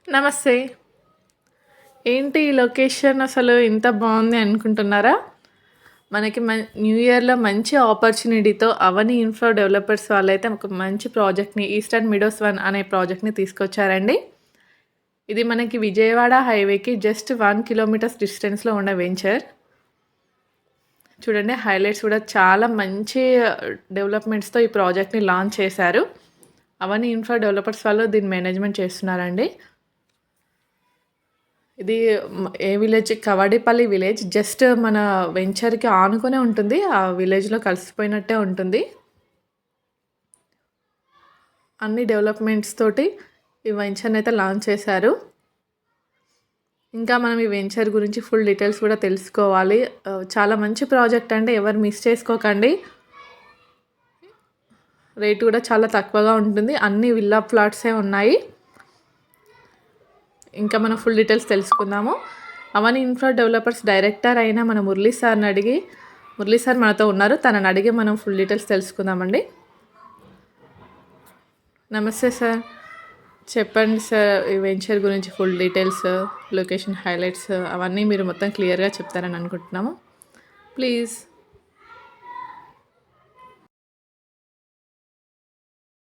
నమస్తే. ఏంటి ఈ లొకేషన్ అసలు ఇంత బావుంది అనుకుంటున్నారా? మనకి న్యూ ఇయర్‌లో మంచి ఆపర్చునిటీతో అవని ఇన్ఫ్రా డెవలపర్స్ వాళ్ళైతే ఒక మంచి ప్రాజెక్ట్‌ని ఈస్టర్న్ మిడోస్ 1 అనే ప్రాజెక్ట్‌ని తీసుకొచ్చారండి. ఇది మనకి విజయవాడ హైవేకి జస్ట్ 1 కిలోమీటర్స్ డిస్టెన్స్‌లో ఉన్న వెంచర్. చూడండి హైలైట్స్ కూడా చాలా మంచి డెవలప్‌మెంట్స్‌తో ఈ ప్రాజెక్ట్‌ని లాంచ్ చేశారు. అవని ఇన్ఫ్రా డెవలపర్స్ వాళ్ళు దీన్ని మేనేజ్‌మెంట్ చేస్తున్నారండి. ఇది ఏ విలేజ్ కవడిపల్లి విలేజ్. జస్ట్ మన వెంచర్‌కి ఆనుకునే ఉంటుంది. ఆ విలేజ్‌లో కలిసిపోయినట్టే ఉంటుంది. అన్ని డెవలప్‌మెంట్స్ తోటి ఈ వెంచర్‌నైతే లాంచ్ చేశారు. ఇంకా మనం ఈ వెంచర్ గురించి ఫుల్ డీటెయిల్స్ కూడా తెలుసుకోవాలి. చాలా మంచి ప్రాజెక్ట్ అండి. ఎవరు మిస్ చేసుకోకండి. రేట్ కూడా చాలా తక్కువగా ఉంటుంది. అన్ని విల్లా ప్లాట్సే ఉన్నాయి. ఇంకా మనం ఫుల్ డీటెయిల్స్ తెలుసుకుందాము. అవని ఇన్ఫ్రా డెవలపర్స్ డైరెక్టర్ అయిన మన మురళీ సార్ మనతో ఉన్నారు. తనని అడిగి మనం ఫుల్ డీటెయిల్స్ తెలుసుకుందామండి. నమస్తే సార్. చెప్పండి సార్ ఈ వెంచర్ గురించి ఫుల్ డీటెయిల్స్, లొకేషన్ హైలైట్స్ అవన్నీ మీరు మొత్తం క్లియర్‌గా చెప్తారని అనుకుంటున్నాము. ప్లీజ్.